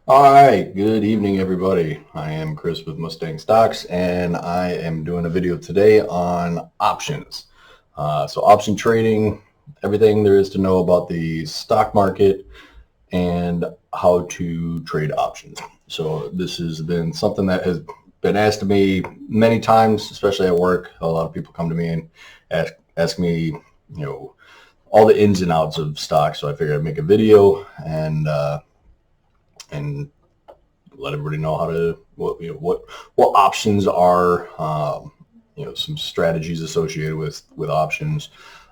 All right, good evening, everybody. I am Chris with Mustang Stocks, and I am doing a video today on options. So option trading, everything there is to know about the stock market and how to trade options. So this has been something that has been asked of me many times, especially at work. A lot of people come to me and ask me, all the ins and outs of stocks. So I figured I'd make a video and let everybody know how to what options are. Some strategies associated with options.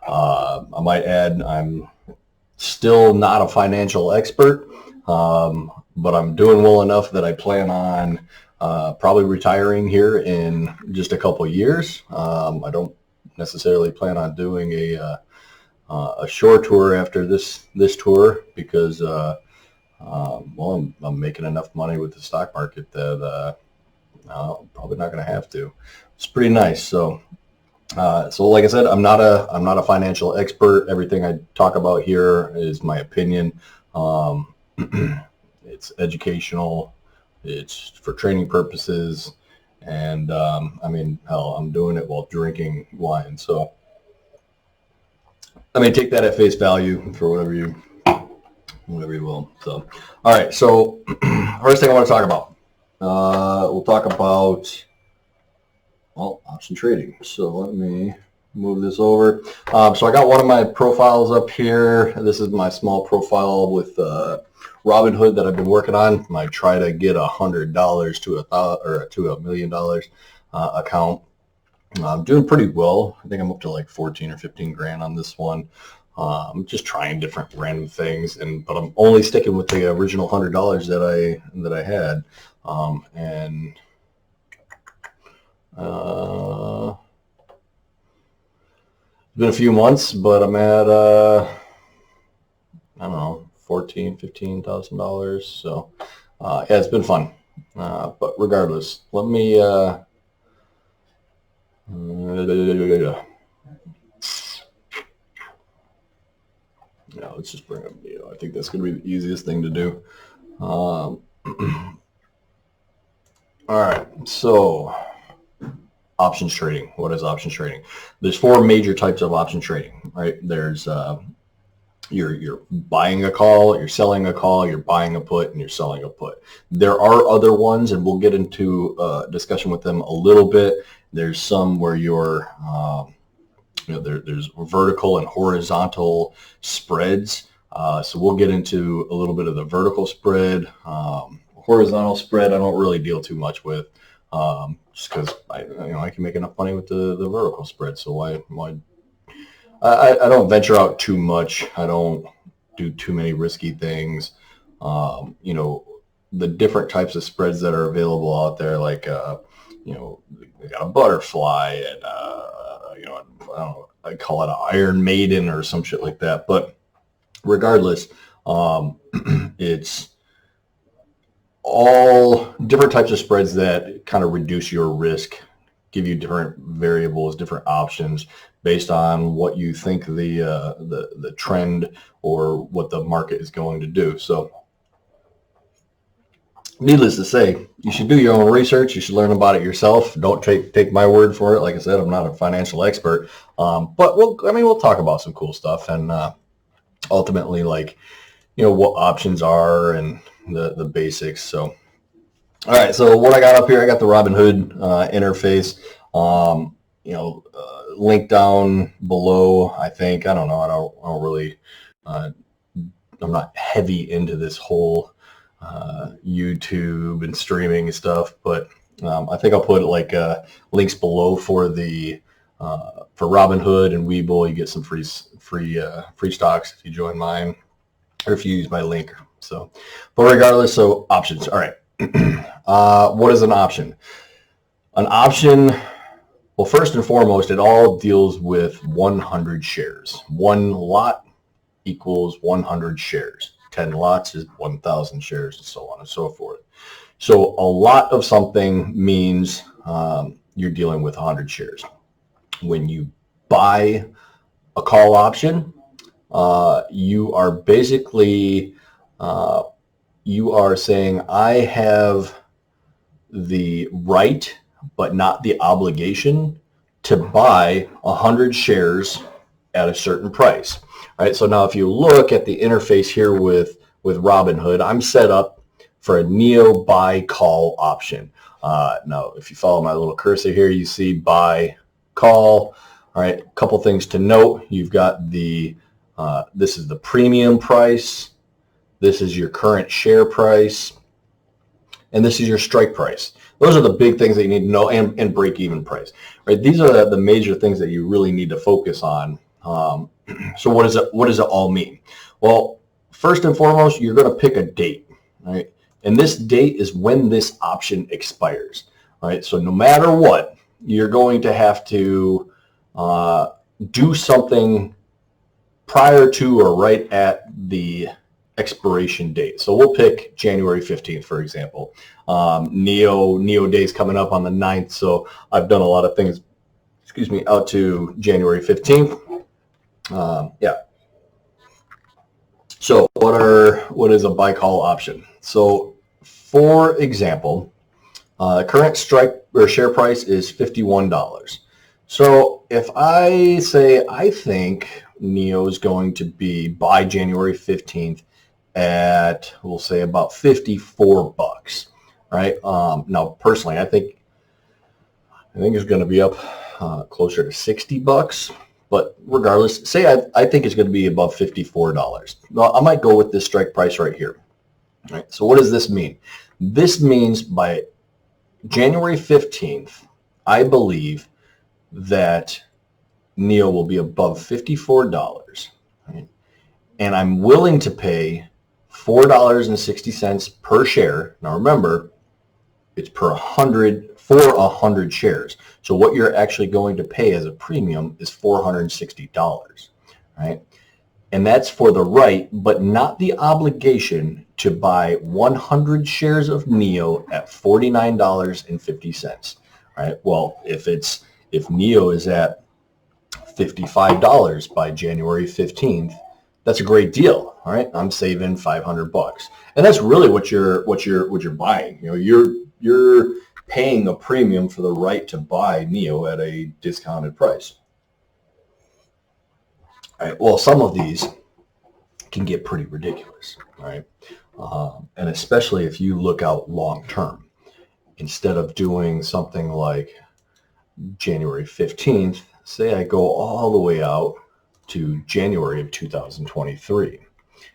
I might add, I'm still not a financial expert, but I'm doing well enough that I plan on probably retiring here in just a couple years. I don't necessarily plan on doing a shore tour after this tour because I'm making enough money with the stock market that I'm probably not going to have to. It's pretty nice. So like I said, I'm not a financial expert. Everything I talk about here is my opinion. It's educational. It's for training purposes, and hell, I'm doing it while drinking wine. So take that at face value for whatever you will. So, all right. So, first thing I want to talk about, we'll talk about option trading. So let me move this over. So I got one of my profiles up here. This is my small profile with Robinhood that I've been working on. I try to get $100 to $1 million account. I'm doing pretty well. I think I'm up to like 14 or 15 grand on this one. I'm just trying different random things, but I'm only sticking with the original $100 that I had, it's been a few months, but I'm at I don't know, $15,000. So yeah, it's been fun. But regardless, let me let's just bring up Neo. I think that's going to be the easiest thing to do. All right, so options trading. What is options trading? There's four major types of option trading, right? There's you're buying a call, you're selling a call, you're buying a put, and you're selling a put. There are other ones, and we'll get into discussion with them a little bit. There's some where you're there's vertical and horizontal spreads. So we'll get into a little bit of the vertical spread. Horizontal spread, I don't really deal too much with, just because I can make enough money with the vertical spread. So why? I don't venture out too much. I don't do too many risky things. The different types of spreads that are available out there, like they got a butterfly and I don't know, I call it an Iron Maiden or some shit like that. But regardless, it's all different types of spreads that kind of reduce your risk, give you different variables, different options based on what you think the trend or what the market is going to do. So needless to say, you should do your own research. You should learn about it yourself. Don't take my word for it. Like I said, I'm not a financial expert, but we'll talk about some cool stuff and ultimately, like, what options are and the basics. So, all right. So what I got up here, I got the Robinhood interface. Link down below. I think, I don't know. I don't really. I'm not heavy into this whole YouTube and streaming stuff, but I think I'll put like links below for the for Robinhood and Webull. You get some free stocks if you join mine or if you use my link. So, but regardless, so options. All right. What is an option? An option, well, first and foremost, it all deals with 100 shares. One lot equals 100 shares. 10 lots is 1,000 shares, and so on and so forth. So a lot of something means you're dealing with 100 shares. When you buy a call option, you are basically you are saying I have the right but not the obligation to buy 100 shares at a certain price. All right, so now if you look at the interface here with Robinhood, I'm set up for a NEO buy call option. Now, if you follow my little cursor here, you see buy call. All right, a couple things to note. You've got the, this is the premium price. This is your current share price. And this is your strike price. Those are the big things that you need to know, and break-even price. Right? These are the major things that you really need to focus on. So what does it all mean? Well, first and foremost, you're going to pick a date, right? And this date is when this option expires, right? So no matter what, you're going to have to do something prior to or right at the expiration date. So we'll pick January 15th, for example. NEO Day's coming up on the 9th, so I've done a lot of things, out to January 15th. Yeah. So what is a buy call option? So for example, current strike or share price is $51. So if I say I think NEO is going to be by January 15th at, we'll say, about $54, right? Now personally, I think it's going to be up closer to $60. But regardless, say I think it's going to be above $54. Well, I might go with this strike price right here. All right, so what does this mean? This means by January 15th, I believe that NEO will be above $54. Right? And I'm willing to pay $4.60 per share. Now remember, it's for 100 shares. So what you're actually going to pay as a premium is $460, right? And that's for the right, but not the obligation to buy 100 shares of NEO at $49.50, right? Well, if NEO is at $55 by January 15th, that's a great deal, all right? I'm saving $500, and that's really what you're buying. You know, you're paying a premium for the right to buy NEO at a discounted price. All right. Well, some of these can get pretty ridiculous, all right? And especially if you look out long term, instead of doing something like January 15th, say I go all the way out to January of 2023.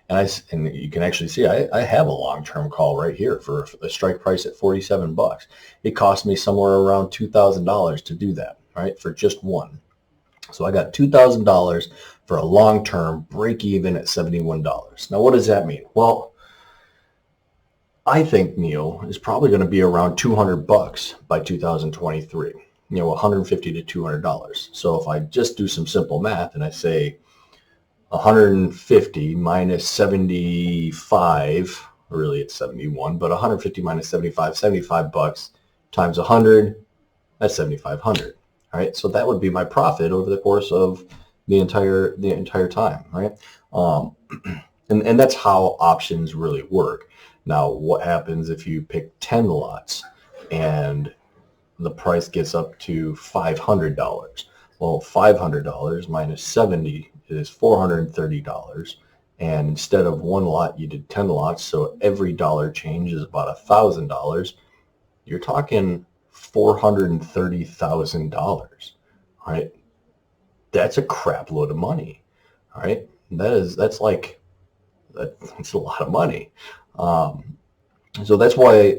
And you can actually see I have a long-term call right here for a strike price at $47. It cost me somewhere around $2,000 to do that, right, for just one. So I got $2,000 for a long-term break even at $71. Now, what does that mean? Well, I think NEO is probably going to be around $200 by 2023. You know, $150 to $200. So if I just do some simple math and I say 150 minus 75, really it's 71, but 150 minus 75, $75 times 100, that's 7,500. All right, so that would be my profit over the course of the entire time, right? And that's how options really work. Now, what happens if you pick 10 lots and the price gets up to $500? Well, $500 minus 70 is $430, and instead of one lot, you did 10 lots, so every dollar change is about $1,000. You're talking $430,000, right? That's a crap load of money, all right? That's a lot of money. So that's why,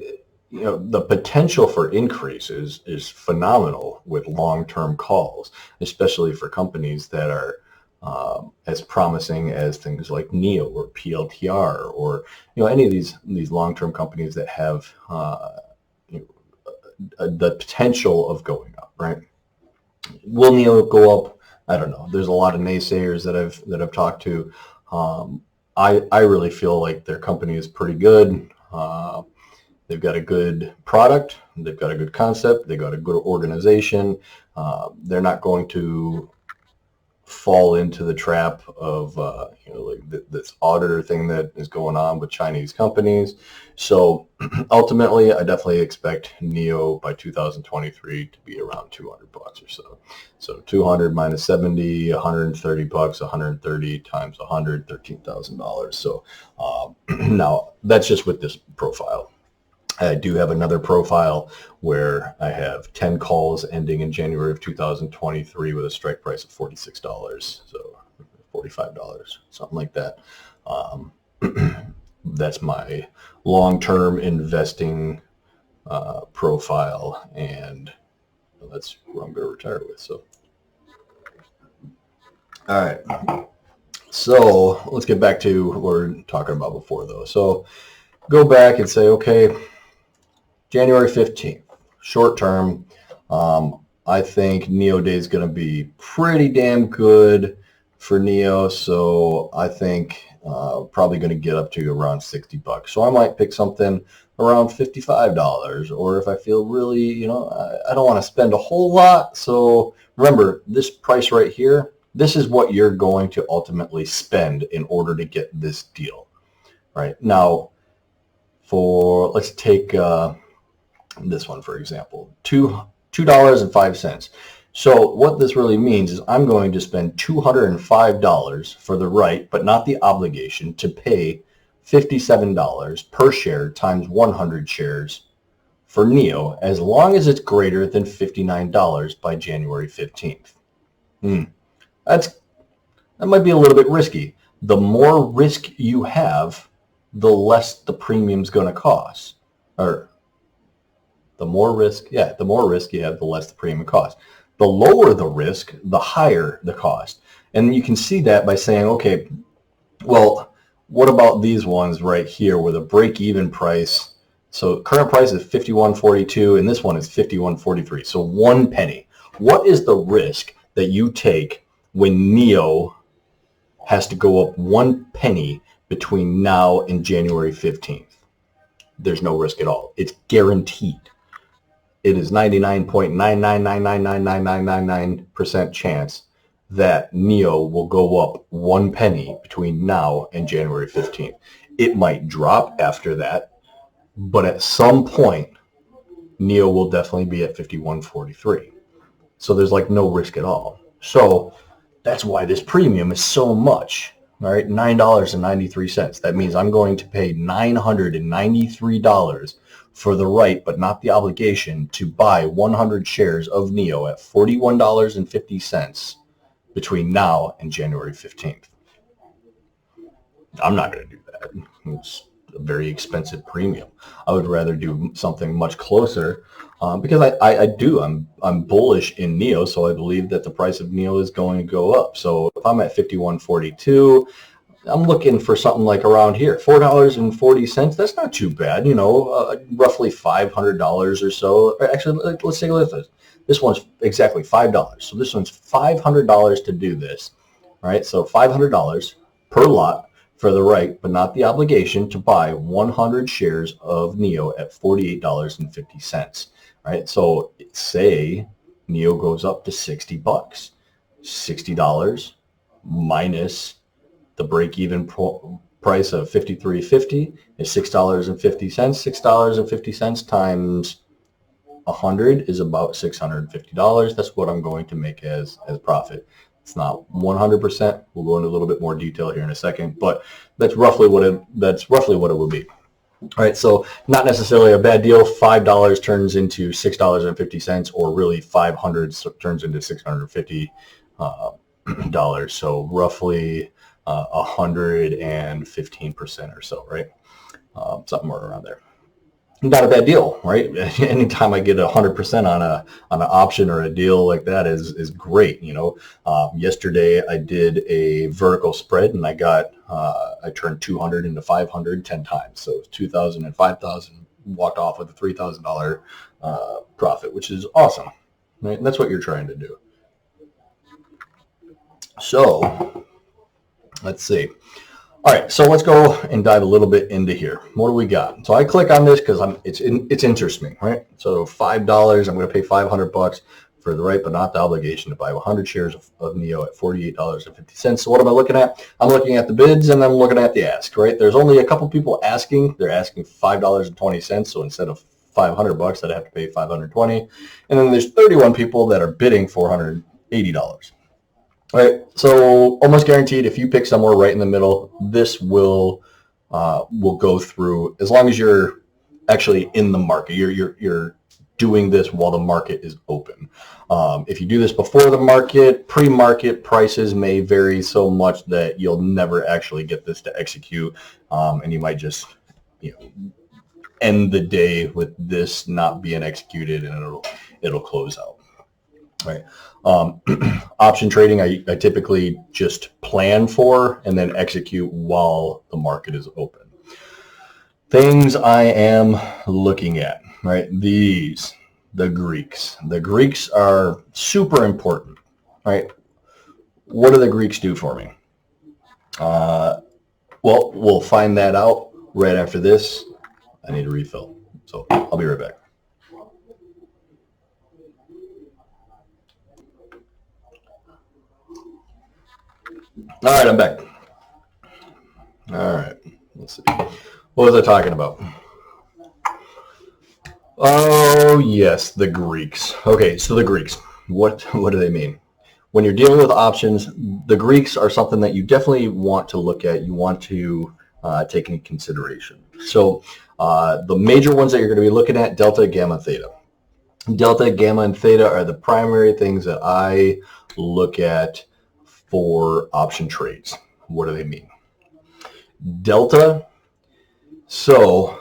you know, the potential for increase is phenomenal with long-term calls, especially for companies that are as promising as things like NEO or PLTR, or, you know, any of these long-term companies that have the potential of going up, right? Will NEO go up? I don't know. There's a lot of naysayers that I've talked to. I really feel like their company is pretty good. They've got a good product. They've got a good concept. They've got a good organization. They're not going to fall into the trap of like this auditor thing that is going on with Chinese companies. So ultimately, I definitely expect NEO by 2023 to be around 200 bucks or so. So 200 minus 70, 130 bucks, 130 times 100, $13,000. So now that's just with this profile. I do have another profile where I have 10 calls ending in January of 2023 with a strike price of $46, so $45, something like that. That's my long-term investing profile, and that's what I'm going to retire with. So, all right. So let's get back to what we were talking about before, though. So go back and say, okay, January 15th, short term. I think NEO Day is going to be pretty damn good for NEO. So I think probably going to get up to around 60 bucks. So I might pick something around $55. Or if I feel really, I don't want to spend a whole lot. So remember, this price right here, this is what you're going to ultimately spend in order to get this deal. Right now, let's take this one, for example, $2.05. So what this really means is I'm going to spend $205 for the right, but not the obligation, to pay $57 per share times 100 shares for NEO, as long as it's greater than $59 by January 15th. That might be a little bit risky. The more risk you have, the less the premium's going to cost. Or the more risk you have, the less the premium costs. The lower the risk, the higher the cost. And you can see that by saying, okay, well, what about these ones right here where the break-even price, so current price is $51.42 and this one is $51.43, so 1 penny. What is the risk that you take when NEO has to go up 1 penny between now and January 15th? There's no risk at all. It's guaranteed. It is 99.9999999% chance that NEO will go up 1 penny between now and January 15th. It might drop after that, but at some point, NEO will definitely be at 51.43. So there's like no risk at all. So that's why this premium is so much. All right, $9.93. That means I'm going to pay $993 for the right, but not the obligation, to buy 100 shares of NEO at $41.50 between now and January 15th. I'm not going to do that. It's a very expensive premium. I would rather do something much closer because I'm bullish in NEO, so I believe that the price of NEO is going to go up. So if I'm at 51.42, I'm looking for something like around here, $4.40. That's not too bad, roughly $500 or so. Actually, let's take a look at this. This one's exactly $5. So this one's $500 to do this, right? So $500 per lot for the right, but not the obligation, to buy 100 shares of NEO at $48.50, right? So say NEO goes up to 60 bucks, $60 minus the break-even price of $53.50 is $6.50. $6.50 times 100 is about $650. That's what I'm going to make as profit. It's not 100%. We'll go into a little bit more detail here in a second, but that's roughly what it would be. All right, so not necessarily a bad deal. $5 turns into $6.50, or really 500 turns into $650. So roughly 115% or so, right? Something more around there. Not a bad deal, right? Anytime I get 100% on an option or a deal like that is great. Yesterday I did a vertical spread and I turned 200 into 500 10 times. So 2,000 and 5,000, walked off with a $3,000 profit, which is awesome, right? And that's what you're trying to do. So let's see. All right, so let's go and dive a little bit into here. What do we got? So I click on this because it's interests me, right? So $5, I'm going to pay 500 bucks for the right but not the obligation to buy 100 shares of NEO at $48.50. So what am I looking at? I'm looking at the bids and I'm looking at the ask, right? There's only a couple people asking. They're asking $5.20. So instead of $500, I'd have to pay $520. And then there's 31 people that are bidding $480. Right, so almost guaranteed, if you pick somewhere right in the middle, this will go through as long as you're actually in the market. You're doing this while the market is open. If you do this before the market, pre-market prices may vary so much that you'll never actually get this to execute, and you might just end the day with this not being executed, and it'll close out. Right. Option trading, I typically just plan for and then execute while the market is open. Things I am looking at, right? The Greeks. The Greeks are super important, right? What do the Greeks do for me? Well, we'll find that out right after this. I need a refill, so I'll be right back. All right, I'm back. All right, let's see. What was I talking about? Oh, yes, the Greeks. Okay, so the Greeks. What do they mean? When you're dealing with options, the Greeks are something that you definitely want to look at. You want to take into consideration. So the major ones that you're going to be looking at, delta, gamma, theta. Delta, gamma, and theta are the primary things that I look at for option trades. What do they mean? Delta, so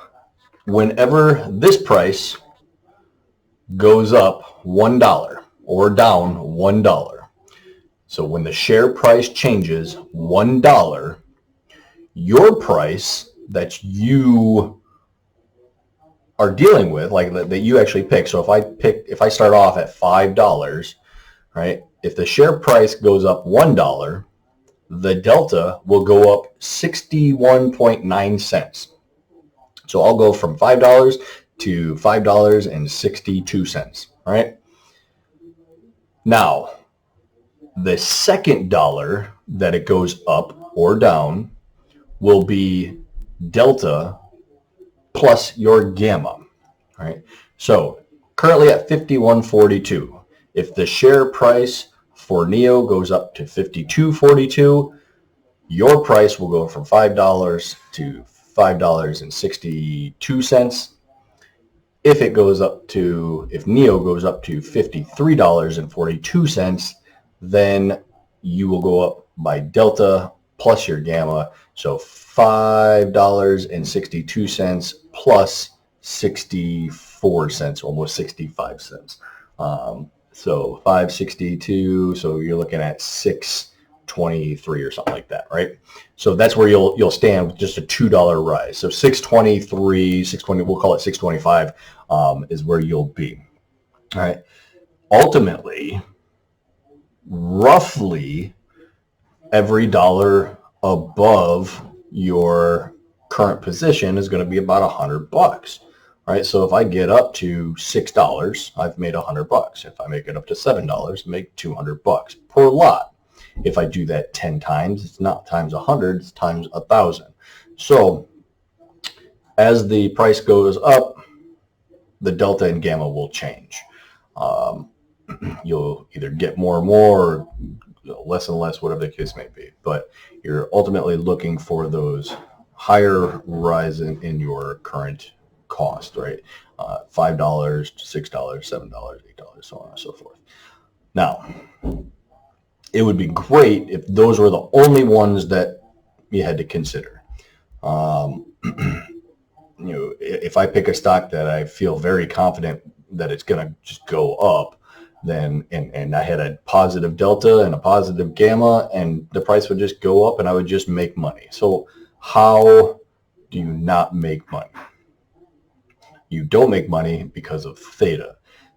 whenever this price goes up $1 or down $1, so when the share price changes $1, your price that you are dealing with, like that you actually pick. So if I start off at $5, right? If the share price goes up $1, the delta will go up 61.9 cents. So I'll go from $5 to $5.62, right? Now, the second dollar that it goes up or down will be delta plus your gamma, right? So currently at 51.42. If the share price for NEO goes up to 52.42, your price will go from $5 to $5.62. If NEO goes up to $53.42, then you will go up by delta plus your gamma. So $5.62 plus 64 cents, almost 65 cents. So 562, so you're looking at 623 or something like that, right? So that's where you'll stand with just a $2 rise. So 623, 620, we'll call it 625, is where you'll be. All right. Ultimately, roughly every dollar above your current position is going to be about $100. Right, so if I get up to $6, I've made $100. If I make it up to $7, I make $200 per lot. If I do that 10 times, it's not times 100, it's times 1,000. So as the price goes up, the delta and gamma will change. You'll either get more and more, or less and less, whatever the case may be. But you're ultimately looking for those higher rise in your current cost, right? $5 to $6, $7, $8, so on and so forth. Now, it would be great if those were the only ones that you had to consider. If I pick a stock that I feel very confident that it's going to just go up, then and I had a positive delta and a positive gamma, and the price would just go up and I would just make money. So how do you not make money? You don't make money because of theta.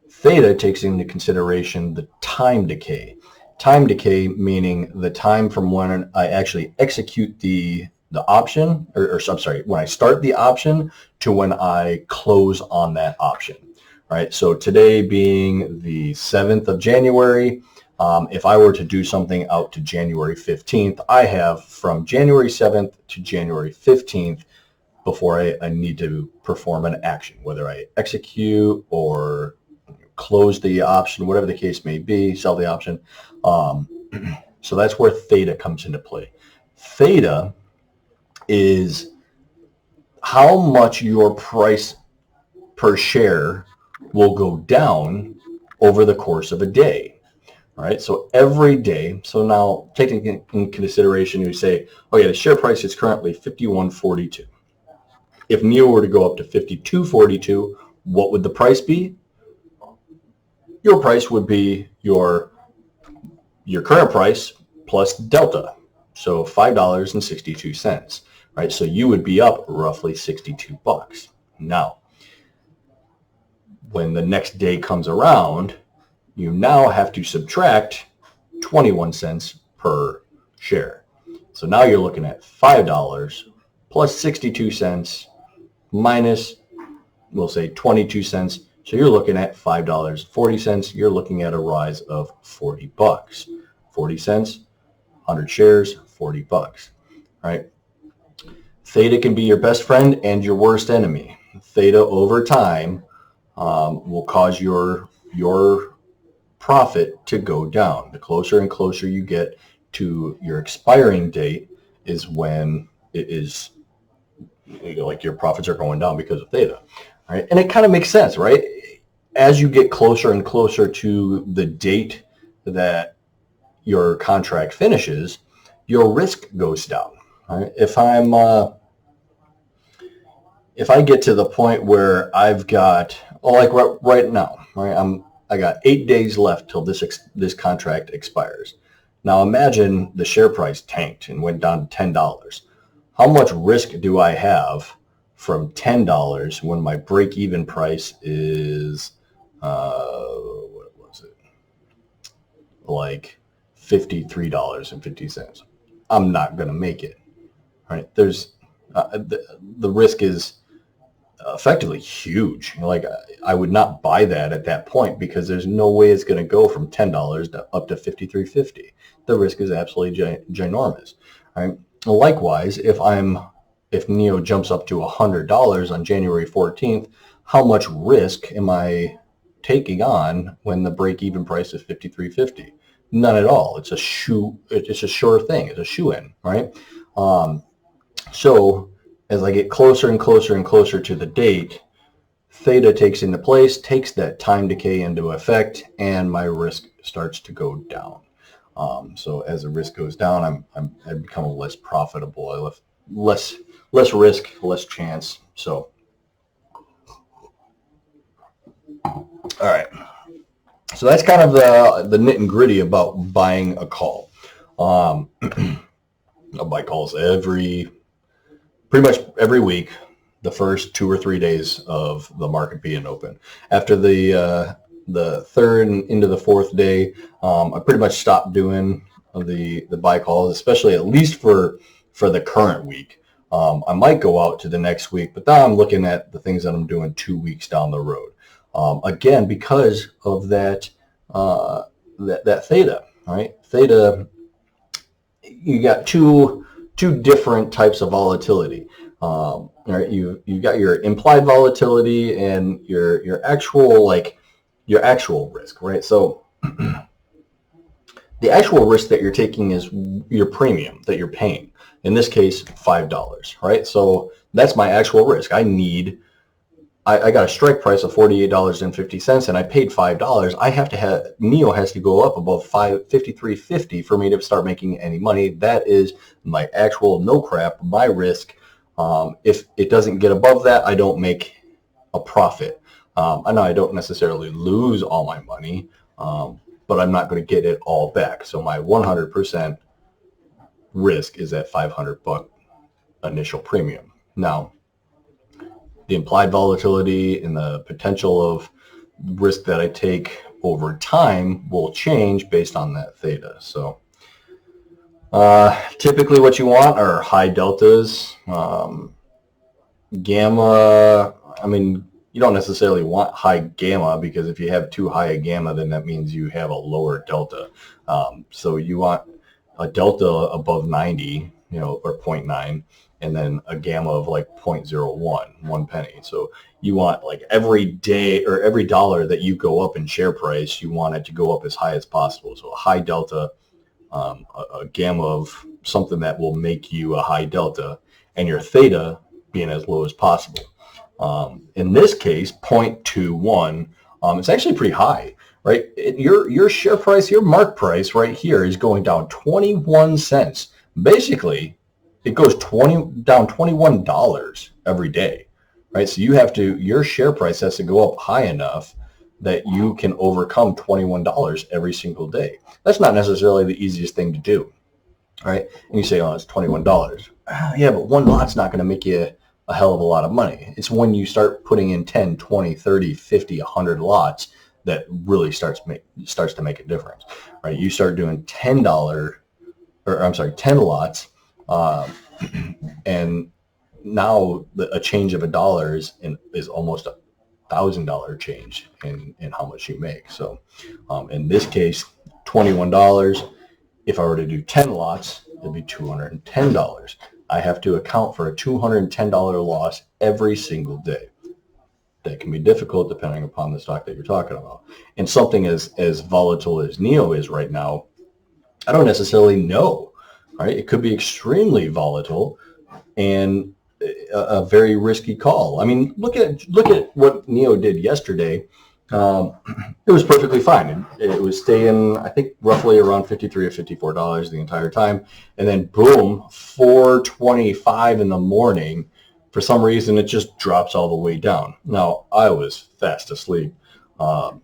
Theta takes into consideration the time decay. Time decay meaning the time from when I actually execute the option, or I'm sorry, when I start the option to when I close on that option, right? So today being the 7th of January, if I were to do something out to January 15th, I have from January 7th to January 15th before I need to perform an action, whether I execute or close the option, whatever the case may be, sell the option. So that's where theta comes into play. Theta is how much your price per share will go down over the course of a day. All right, so every day, so now taking in consideration, you say, okay, the share price is currently 51.42. If NEO were to go up to 52.42, what would the price be? Your price would be your current price plus delta, so $5.62, right? So you would be up roughly 62 bucks. Now, when the next day comes around, you now have to subtract 21 cents per share. So now you're looking at $5 plus 62 cents minus, we'll say 22 cents. So you're looking at $5.40. You're looking at a rise of 40 bucks. 40 cents, 100 shares, 40 bucks, right? Theta can be your best friend and your worst enemy. Theta over time will cause your profit to go down. The closer and closer you get to your expiring date is when it is like your profits are going down because of theta, right? And it kind of makes sense, right? As you get closer and closer to the date that your contract finishes, your risk goes down, right? If I get to the point where I've got, well, like right now, right? I got 8 days left till this contract expires. Now imagine the share price tanked and went down to $10. How much risk do I have from $10 when my break-even price is, what was it? Like $53.50. I'm not going to make it, right? There's the risk is effectively huge. Like I would not buy that at that point because there's no way it's going to go from $10 up to $53.50. The risk is absolutely ginormous, right? Likewise, if NEO jumps up to $100 on January 14th, how much risk am I taking on when the break-even price is $53.50? None at all. It's a sure thing. It's a shoe-in, right? So as I get closer and closer and closer to the date, theta takes into place, takes that time decay into effect, and my risk starts to go down. So as the risk goes down, I become less profitable. I have less risk, less chance. So, all right. So that's kind of the nit and gritty about buying a call. I buy calls pretty much every week, the first 2 or 3 days of the market being open. After the third and into the fourth day, I pretty much stopped doing the buy calls, especially at least for the current week. I might go out to the next week, but now I'm looking at the things that I'm doing 2 weeks down the road. Again, because of that theta, right? Theta, you got two different types of volatility. Right? You got your implied volatility and your actual risk, right? So the actual risk that you're taking is your premium that you're paying. In this case, $5, right? So that's my actual risk. I got a strike price of $48.50 and I paid $5. I have to have, NEO has to go up above $53.50 for me to start making any money. That is my actual no crap, my risk. If it doesn't get above that, I don't make a profit. I know I don't necessarily lose all my money, but I'm not going to get it all back. So my 100% risk is that $500 initial premium. Now, the implied volatility and the potential of risk that I take over time will change based on that theta. So typically what you want are high deltas, gamma. I mean, you don't necessarily want high gamma, because if you have too high a gamma, then that means you have a lower delta. So you want a delta above 90, you know, or 0.9, and then a gamma of like 0.01, 1 penny. So you want, like, every day or every dollar that you go up in share price, you want it to go up as high as possible. So a high delta, a gamma of something that will make you a high delta, and your theta being as low as possible. In this case, 0.21, it's actually pretty high, right? Your share price, your mark price right here is going down 21 cents. Basically, it goes down $21 every day, right? So your share price has to go up high enough that you can overcome $21 every single day. That's not necessarily the easiest thing to do, right? And you say, oh, it's $21. Yeah, but one lot's not going to make you a hell of a lot of money. It's when you start putting in 10, 20, 30, 50, 100 lots that really starts to make a difference, right? You start doing $10 10 lots, and now a change of $1 is almost $1,000 change in how much you make. So in this case, $21. If I were to do 10 lots, it'd be $210. I have to account for a $210 loss every single day. That can be difficult depending upon the stock that you're talking about. And something as volatile as NEO is right now, I don't necessarily know, right? It could be extremely volatile and a very risky call. I mean, look at what NEO did yesterday. It was perfectly fine. It was staying, I think, roughly around $53 or $54 the entire time. And then boom, 4:25 in the morning, for some reason, it just drops all the way down. Now, I was fast asleep,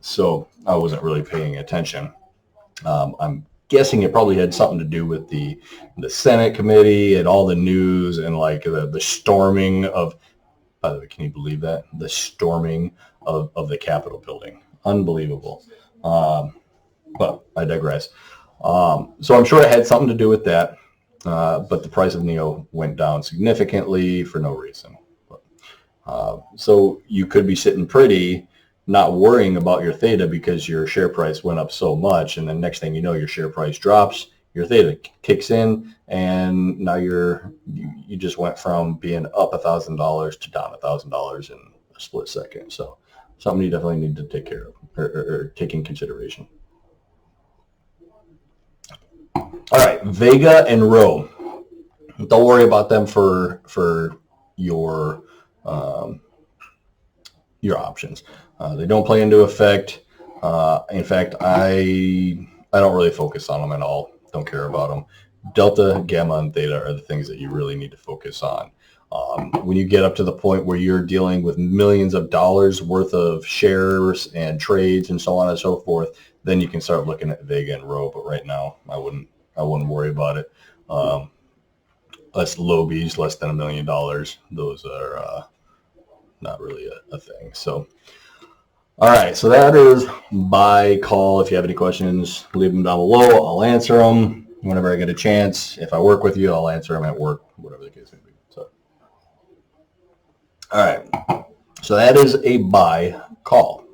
so I wasn't really paying attention. I'm guessing it probably had something to do with the Senate committee and all the news and like the storming of, by the way, can you believe that? The storming of the Capitol building. Unbelievable. But I digress. So I'm sure it had something to do with that. But the price of NEO went down significantly for no reason. So you could be sitting pretty, not worrying about your theta because your share price went up so much, and then next thing you know, your share price drops, your theta kicks in, and now you just went from being up $1,000 to down $1,000 in a split second. So something you definitely need to take care of or take in consideration. All right, Vega and Rho. Don't worry about them for your options. They don't play into effect. In fact, I don't really focus on them at all. Don't care about them. Delta, gamma, and theta are the things that you really need to focus on. When you get up to the point where you're dealing with millions of dollars worth of shares and trades and so on and so forth, then you can start looking at Vega and Rho. But right now, I wouldn't worry about it. Less lobies, less than $1 million. Those are not really a thing. So, all right. So that is buy, call. If you have any questions, leave them down below. I'll answer them whenever I get a chance. If I work with you, I'll answer them at work, whatever the case may be. So, all right. So that is a buy, call.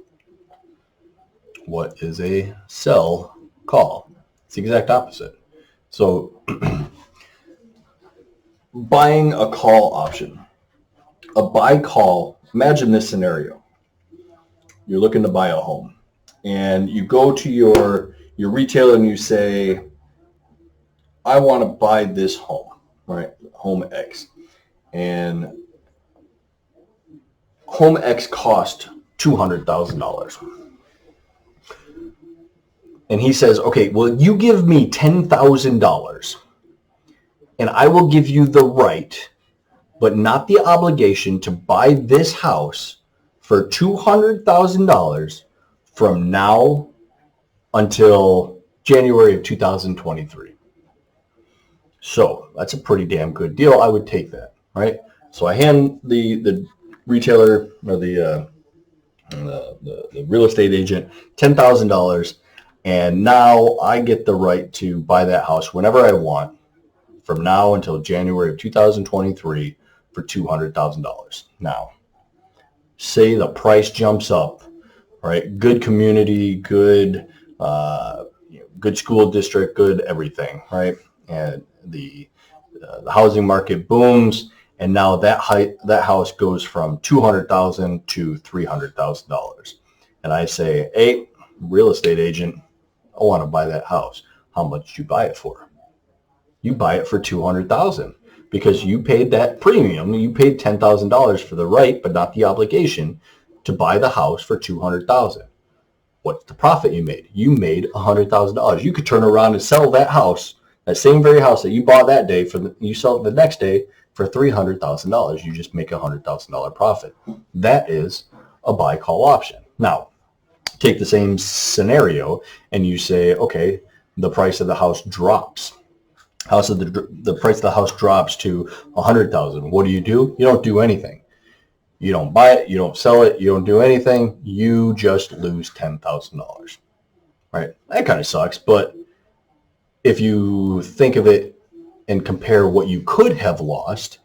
What is a sell, call? It's the exact opposite. So buying a call option, a buy call, imagine this scenario. You're looking to buy a home and you go to your retailer and you say, I want to buy this home, right? Home X. And Home X cost $200,000. And he says, okay, well, you give me $10,000 and I will give you the right, but not the obligation to buy this house for $200,000 from now until January of 2023. So that's a pretty damn good deal. I would take that, right? So I hand the retailer or the real estate agent $10,000. And now I get the right to buy that house whenever I want from now until January of 2023 for $200,000. Now, say the price jumps up, right? Good community, good, good school district, good everything, right? And the housing market booms, and now that house goes from $200,000 to $300,000. And I say, hey, real estate agent, I want to buy that house. How much did you buy it for? You buy it for $200,000 because you paid that premium. You paid $10,000 for the right, but not the obligation to buy the house for $200,000. What's the profit you made? You made $100,000. You could turn around and sell that house, that same very house that you bought that day, you sell it the next day for $300,000. You just make $100,000 profit. That is a buy call option. Now, take the same scenario and you say, okay, the price of the house drops. The price of the house drops to $100,000. What do? You don't do anything. You don't buy it, you don't sell it, you don't do anything. You just lose $10,000. Right? That kind of sucks, but if you think of it and compare what you could have lost,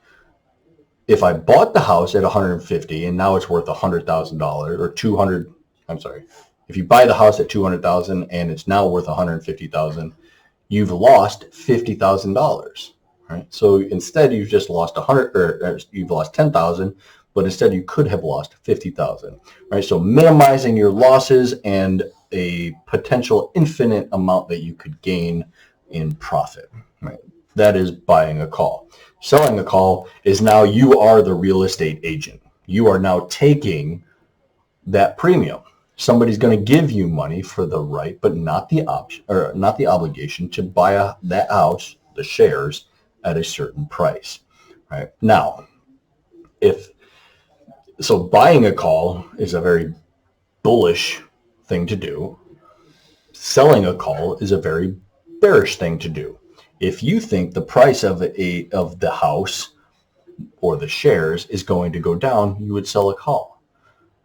if I bought the house at $150 and now it's worth $100,000 or 200, I'm sorry. If you buy the house at $200,000 and it's now worth $150,000, you've lost $50,000. Right? So instead you've just lost you've lost $10,000, but instead you could have lost $50,000. Right? So minimizing your losses and a potential infinite amount that you could gain in profit. Right? That is buying a call. Selling a call is now you are the real estate agent. You are now taking that premium. Somebody's going to give you money for the right, but not the option or not the obligation to buy that house, the shares, at a certain price. Right? Now, buying a call is a very bullish thing to do. Selling a call is a very bearish thing to do. If you think the price of the house or the shares is going to go down, you would sell a call,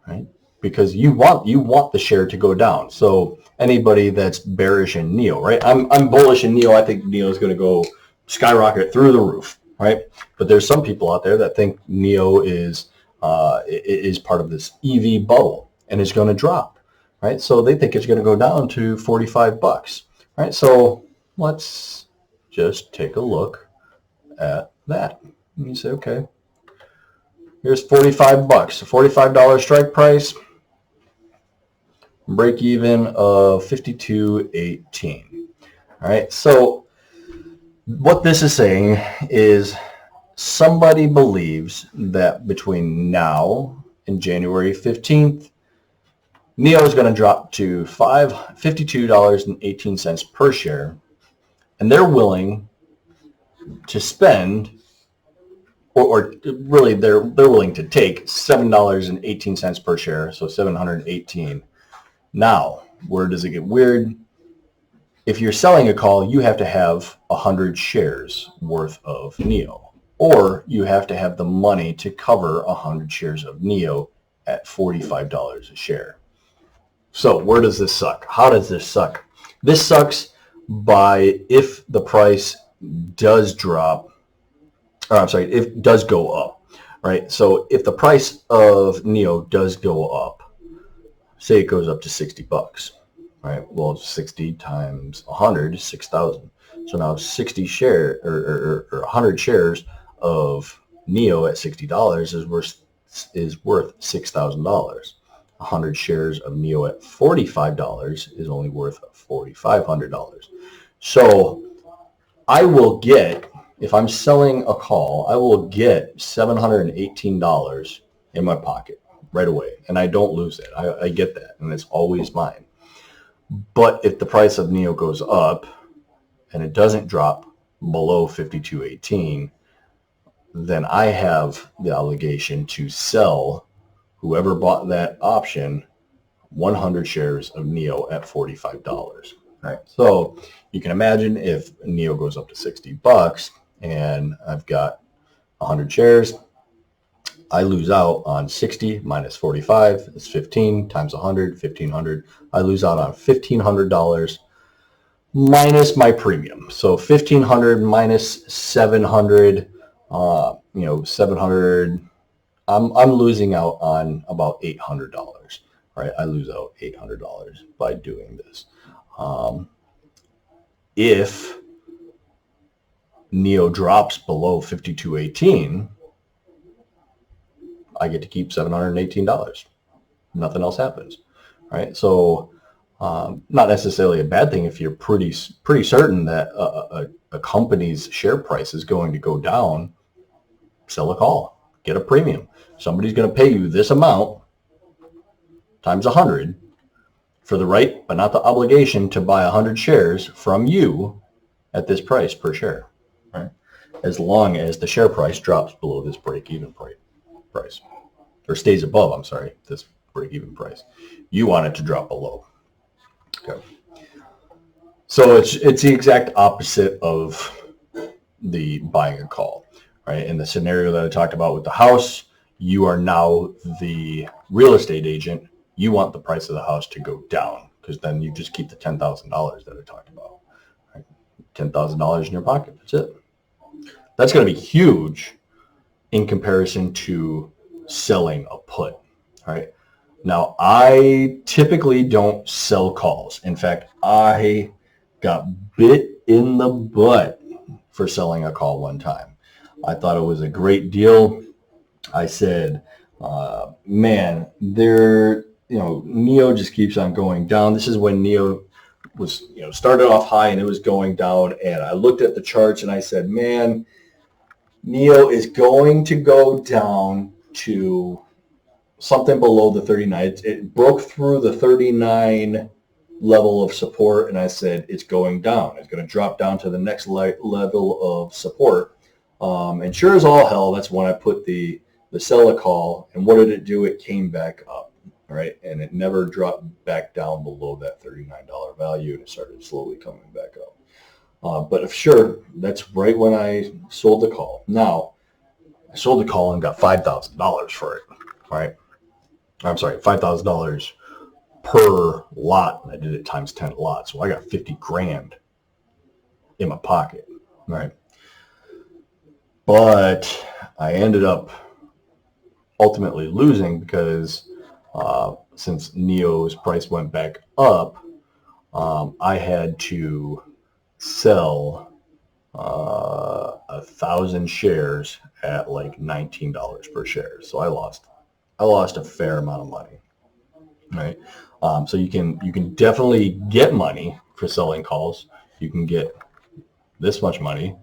right? Because you want the share to go down. So anybody that's bearish in NEO, right? I'm bullish in NEO. I think NEO is going to go skyrocket through the roof, right? But there's some people out there that think NEO is part of this EV bubble and it's going to drop, right? So they think it's going to go down to $45, right? So let's just take a look at that. And you say, okay, here's $45, $45 strike price, break even of 52.18. All right, so what this is saying is somebody believes that between now and January 15th, NEO is going to drop to $52.18 per share, and they're willing to spend, or really they're willing to take $7.18 per share, so $718. Now, where does it get weird? If you're selling a call, you have to have 100 shares worth of NEO, or you have to have the money to cover 100 shares of NEO at $45 a share. So where does this suck? How does this suck? This sucks by if the price does drop, or I'm sorry, if it does go up, right? So if the price of NEO does go up, say it goes up to $60, right? Well, 60 times 100 is 6,000. So now 60 share or 100 shares of NEO at $60 is worth $6,000. 100 shares of NEO at $45 is only worth $4,500. So I will get, if I'm selling a call, I will get $718 in my pocket right away, and I don't lose it. I get that, and it's always mine. But if the price of NEO goes up and it doesn't drop below 52.18, then I have the obligation to sell whoever bought that option 100 shares of NEO at $45. Right? So you can imagine if NEO goes up to $60 and I've got 100 shares, I lose out on 60 minus 45 is 15 times 100, 1,500. I lose out on $1,500 minus my premium. So 1,500 minus 700, 700 I'm losing out on about $800, right? I lose out $800 by doing this. If NEO drops below 52.18, I get to keep $718. Nothing else happens, right? So not necessarily a bad thing if you're pretty certain that a company's share price is going to go down. Sell a call, get a premium. Somebody's going to pay you this amount times 100 for the right, but not the obligation to buy 100 shares from you at this price per share, right? As long as the share price drops below this break-even price, or stays above, I'm sorry, this break-even price. You want it to drop below. Okay. So it's the exact opposite of the buying a call, right? In the scenario that I talked about with the house, you are now the real estate agent. You want the price of the house to go down because then you just keep the $10,000 that I talked about. Right? $10,000 in your pocket. That's it. That's going to be huge in comparison to selling a put. Right? Now, I typically don't sell calls. In fact, I got bit in the butt for selling a call one time. I thought it was a great deal. I said, man, NEO just keeps on going down. This is when NEO was, started off high and it was going down. And I looked at the charts and I said, man, NEO is going to go down to something below the 39. It broke through the 39 level of support, and I said, it's going down. It's going to drop down to the next level of support. And sure as all hell, that's when I put the sell a call. And what did it do? It came back up, right? And it never dropped back down below that $39 value, and it started slowly coming back up. But sure, that's right when I sold the call. Now, I sold the call and got $5,000 for it, right? I'm sorry, $5,000 per lot. I did it times 10 lots. So I got 50 grand in my pocket, right? But I ended up ultimately losing because since NEO's price went back up, I had to sell 1,000 shares at like $19 per share. So I lost a fair amount of money, right? So you can definitely get money for selling calls. You can get this much money,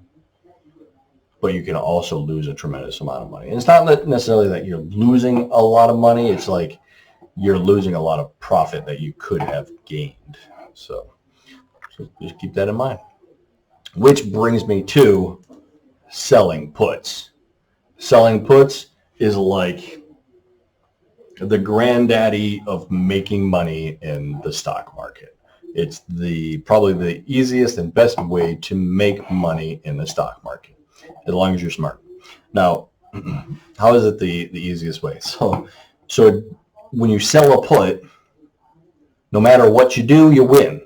but you can also lose a tremendous amount of money. And it's not necessarily that you're losing a lot of money. It's like you're losing a lot of profit that you could have gained. So just keep that in mind. Which brings me to selling puts. Selling puts is like the granddaddy of making money in the stock market. It's probably the easiest and best way to make money in the stock market, as long as you're smart. Now, how is it the easiest way? So when you sell a put, no matter what you do, you win.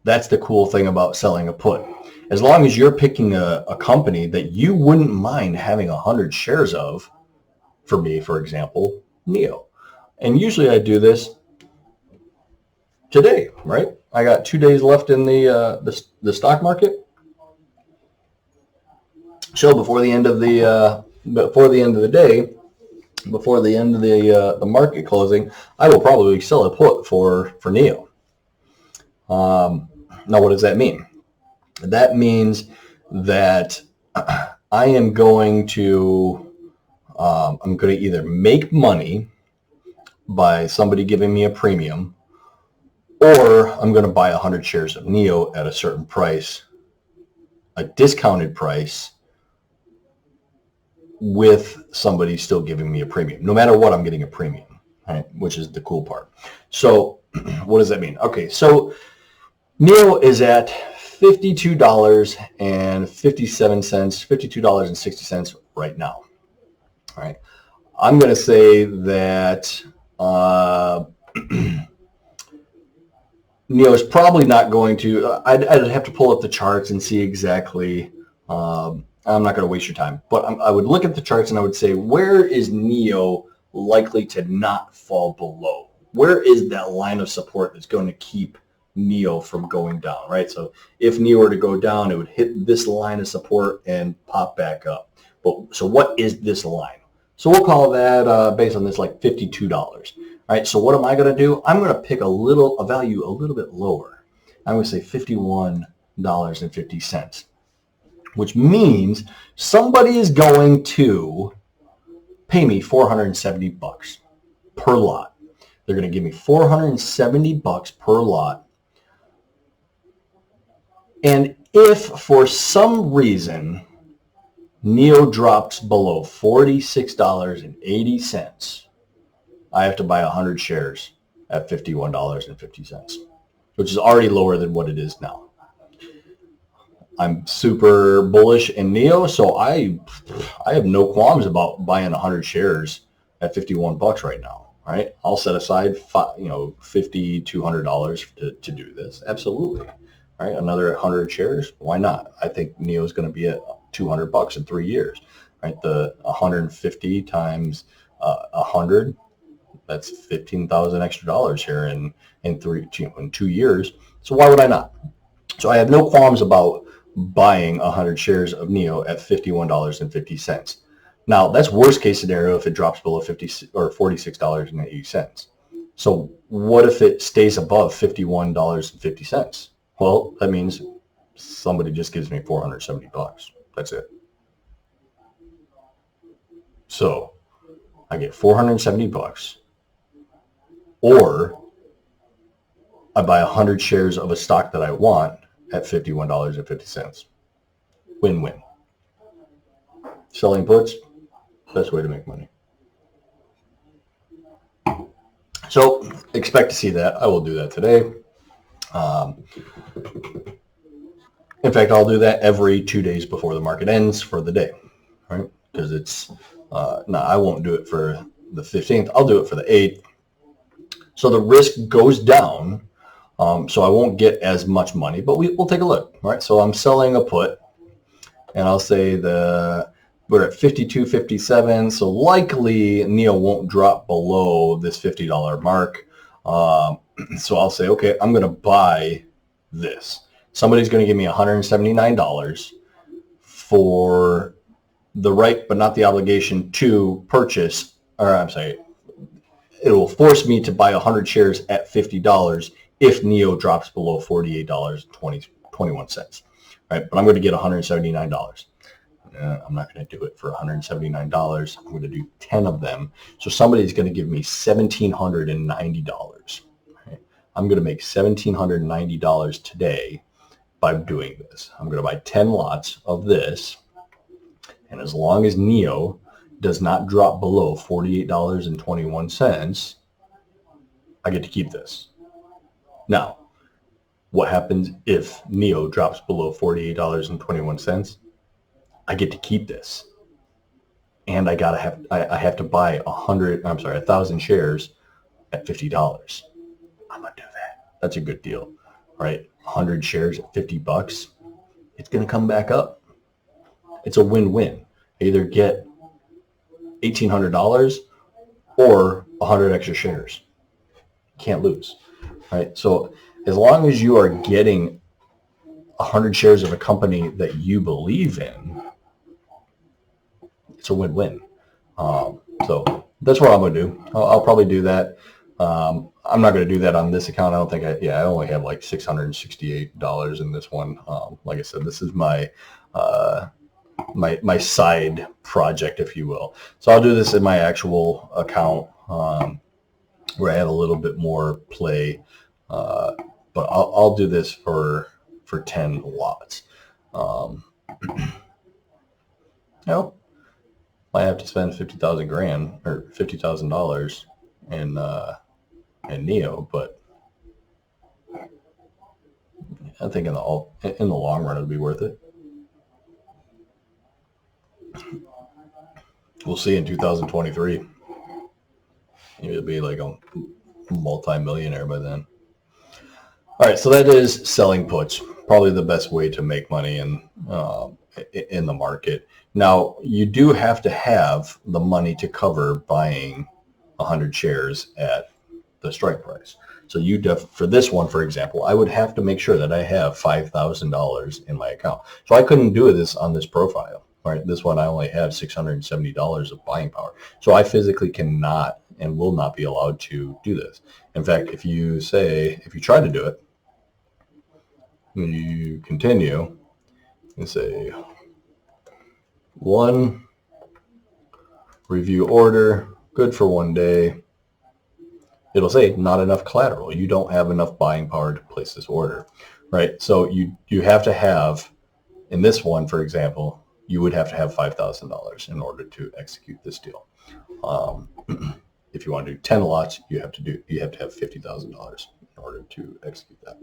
That's the cool thing about selling a put. As long as you're picking a company that you wouldn't mind having 100 shares of, for me, for example, NEO. And usually I do this today, right? I got 2 days left in the stock market. So before the end of the day, before the end of the market closing, I will probably sell a put for NEO. Now, what does that mean? That means that I am going to either make money by somebody giving me a premium, or I'm going to buy 100 shares of NEO at a certain price, a discounted price, with somebody still giving me a premium. No matter what, I'm getting a premium, right? Which is the cool part. So what does that mean? Okay, so NEO is at $52.57, $52.60 right now. All right. I'm going to say that NEO is probably not going to. I'd have to pull up the charts and see exactly I'm not going to waste your time, but I would look at the charts and I would say, where is NEO likely to not fall below? Where is that line of support that's going to keep NEO from going down, right? So if NEO were to go down, it would hit this line of support and pop back up. But so what is this line? So we'll call that based on this like $52. All right. So what am I going to do? I'm going to pick a value a little bit lower. I'm going to say $51.50, which means somebody is going to pay me $470 per lot. They're going to give me $470 per lot. And if for some reason NEO drops below $46.80, I have to buy 100 shares at $51.50, which is already lower than what it is now. I'm super bullish in NEO, so I have no qualms about buying 100 shares at $51 right now. Right? I'll set aside $50, $200 to do this. Absolutely. Right? Another 100 shares. Why not? I think NEO is going to be at $200 in 3 years. Right? The 150 times 100, that's 15,000 extra dollars here in 2 years. So why would I not? So I have no qualms about buying 100 shares of NEO at $51.50. Now, that's worst case scenario if it drops below $50 or $46.80. So what if it stays above $51.50? Well, that means somebody just gives me $470. That's it. So I get $470, or I buy 100 shares of a stock that I want at $51.50. Win-win. Selling puts, best way to make money. So expect to see that. I will do that today. In fact, I'll do that every 2 days before the market ends for the day, right? Because it's, no, I won't do it for the 15th. I'll do it for the 8th. So the risk goes down. So I won't get as much money, but we'll take a look, right? So I'm selling a put, and I'll say we're at 52.57, so likely NEO won't drop below this $50 mark. So I'll say, okay, I'm going to buy this. Somebody's going to give me $179 for the right, but not the obligation to purchase, or I'm sorry, it will force me to buy 100 shares at $50 if NEO drops below $48.21. Right? But I'm going to get $179. I'm not going to do it for $179. I'm going to do 10 of them. So somebody's going to give me $1,790. Right? I'm going to make $1,790 today by doing this. I'm going to buy 10 lots of this. And as long as NEO does not drop below $48.21, I get to keep this. Now, what happens if NEO drops below $48.21? I get to keep this, and I have to buy 1,000 shares at $50. I'm gonna do that. That's a good deal, right? 100 shares at $50. It's gonna come back up. It's a win-win. I either get $1,800 or 100 extra shares. Can't lose, right? So as long as you are getting 100 shares of a company that you believe in, it's a win-win. So that's what I'm going to do. I'll probably do that. I'm not going to do that on this account. I don't think I only have like $668 in this one. Like I said, this is my side project, if you will. So I'll do this in my actual account where I have a little bit more play. But I'll do this for 10 lots. I have to spend $50,000 or $50,000 in NEO, but I think in the long run it'll be worth it. We'll see in 2023. Maybe it'll be like a multi-millionaire by then. All right, so that is selling puts. Probably the best way to make money, and in the market. Now, you do have to have the money to cover buying 100 shares at the strike price. So for this one, for example, I would have to make sure that I have $5,000 in my account. So I couldn't do this on this profile, right? This one, I only have $670 of buying power. So I physically cannot and will not be allowed to do this. In fact, if you try to do it, you continue and say, one, review order, good for 1 day. It'll say not enough collateral. You don't have enough buying power to place this order, right? So you have to have, in this one, for example, you would have to have $5,000 in order to execute this deal. If you want to do 10 lots, you have to have $50,000 in order to execute that.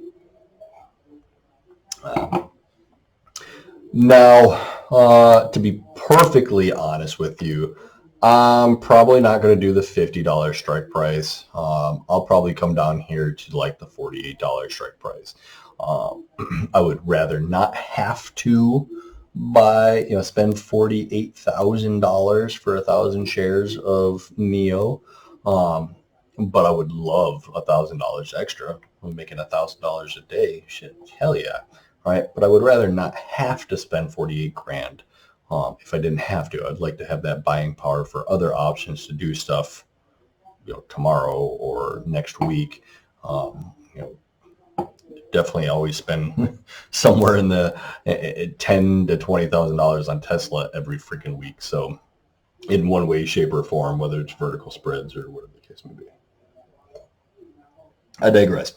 Now, to be perfectly honest with you, I'm probably not going to do the $50 strike price. I'll probably come down here to like the $48 strike price. I would rather not have to spend $48,000 for 1,000 shares of NEO. But I would love $1,000 extra. I'm making $1,000 a day. Shit, hell yeah. Right. But I would rather not have to spend 48 grand. If I didn't have to, I'd like to have that buying power for other options to do stuff, tomorrow or next week. Definitely always spend somewhere in the $10,000 to $20,000 on Tesla every freaking week. So in one way, shape, or form, whether it's vertical spreads or whatever the case may be. I digress.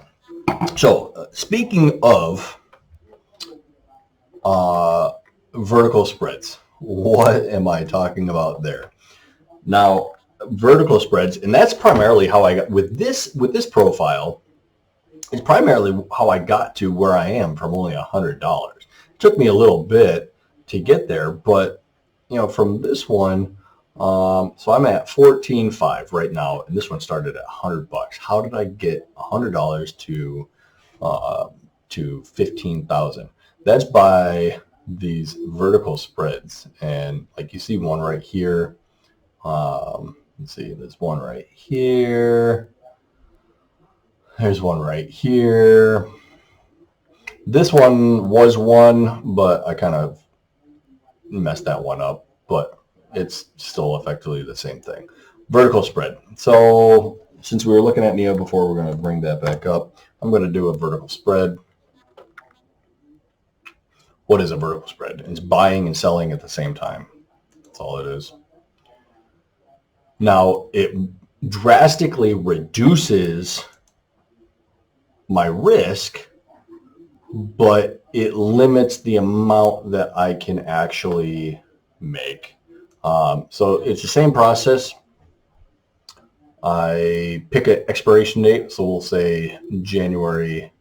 So speaking of vertical spreads, what am I talking about there? Now, vertical spreads, and that's primarily how I got with this profile. It's primarily how I got to where I am from only $100. It took me a little bit to get there, but from this one, so I'm at 14.5 right now, and this one started at $100. How did I get $100 to 15,000? That's by these vertical spreads, and like you see one right here. Let's see, there's one right here. There's one right here. This one was one, but I kind of messed that one up, but it's still effectively the same thing. Vertical spread. So since we were looking at NEO before, we're going to bring that back up. I'm going to do a vertical spread. What is a vertical spread? It's buying and selling at the same time. That's all it is. Now, it drastically reduces my risk, but it limits the amount that I can actually make. So it's the same process. I pick an expiration date, so we'll say January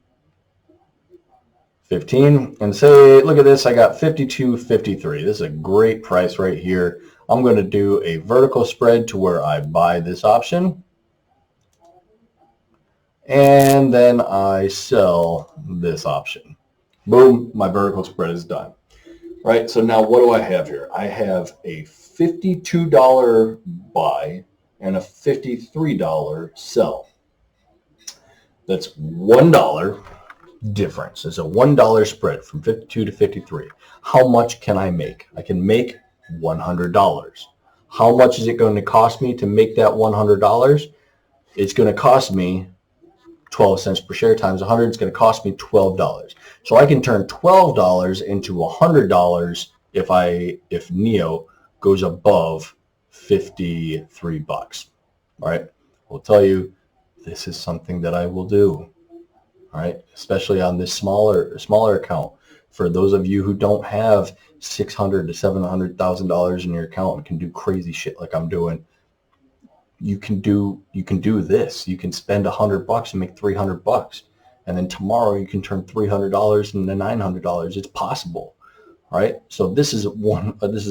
15, and say, look at this, I got 52.53. This is a great price right here. I'm going to do a vertical spread to where I buy this option, and then I sell this option. Boom, my vertical spread is done. Right, so now what do I have here? I have a $52 buy and a $53 sell. That's $1 difference. It's a $1 spread from 52 to 53. How much can I make? I can make $100. How much is it going to cost me to make that $100? It's going to cost me 12 cents per share times 100. It's going to cost me $12. So I can turn $12 into $100 if NEO goes above 53 bucks. All right. I'll tell you, this is something that I will do. All right, especially on this smaller account. For those of you who don't have $600,000 to $700,000 in your account and can do crazy shit like I'm doing, you can do this. You can spend $100 and make $300, and then tomorrow you can turn $300 into $900. It's possible. Right? So this is a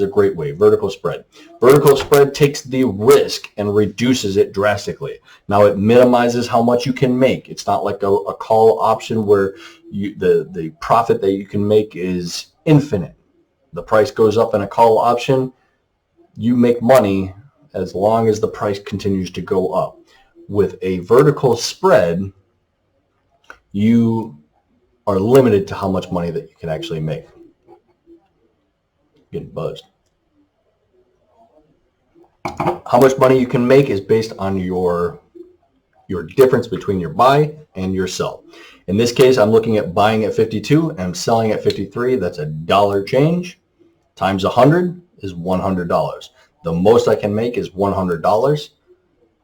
great way. Vertical spread. Vertical spread takes the risk and reduces it drastically. Now it minimizes how much you can make. It's not like a call option where the profit that you can make is infinite. the price goes up in a call option, you make money as long as the price continues to go up. With a vertical spread, you are limited to how much money that you can actually make. Getting buzzed. How much money you can make is based on your difference between your buy and your sell. In this case, I'm looking at buying at 52 and I'm selling at 53. That's a dollar change. Times 100 is $100. The most I can make is $100.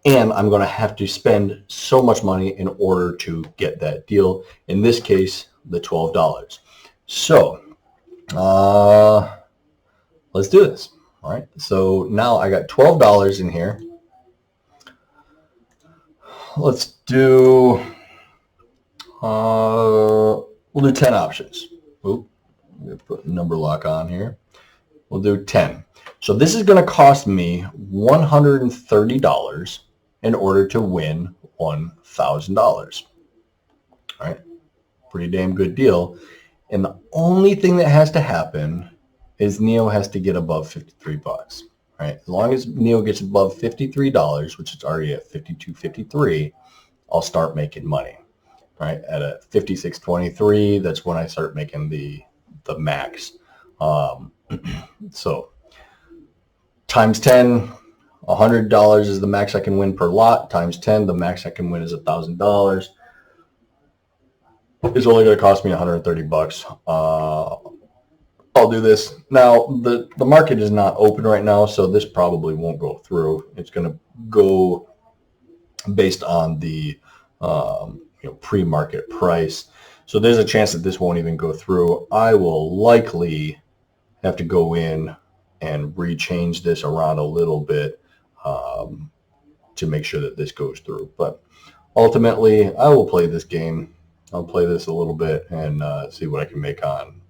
And I'm going to have to spend so much money in order to get that deal. In this case, the $12. So let's do this. All right. So now I got $12 in here. Let's do, we'll do 10 options. Oop, I'm going to put number lock on here. We'll do 10. So this is going to cost me $130 in order to win $1,000. All right. Pretty damn good deal. And the only thing that has to happen is Neo has to get above 53 bucks. Right? As long as Neo gets above $53, which is already at 52.53, I'll start making money. Right? At a 56.23, that's when I start making the max. So times 10, $100 is the max I can win per lot. Times 10, the max I can win is $1,000. It's only going to cost me 130 bucks. I'll do this. Now, the market is not open right now, so this probably won't go through. It's going to go based on the pre-market price. So there's a chance that this won't even go through. I will likely have to go in and rechange this around a little bit to make sure that this goes through. But ultimately, I will play this game. I'll play this a little bit and see what I can make on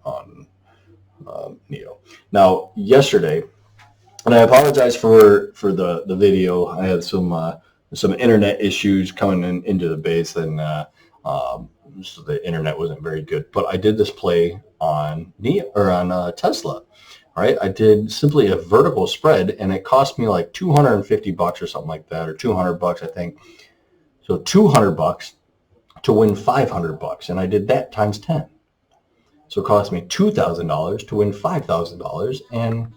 Neo. Now, yesterday, and I apologize for the video. I had some internet issues coming into the base, and so the internet wasn't very good. But I did this play on Tesla. All right, I did simply a vertical spread, and it cost me like 250 bucks or something like that, or 200 bucks, I think. So 200 bucks to win 500 bucks, and I did that times 10. So it cost me $2,000 to win $5,000, and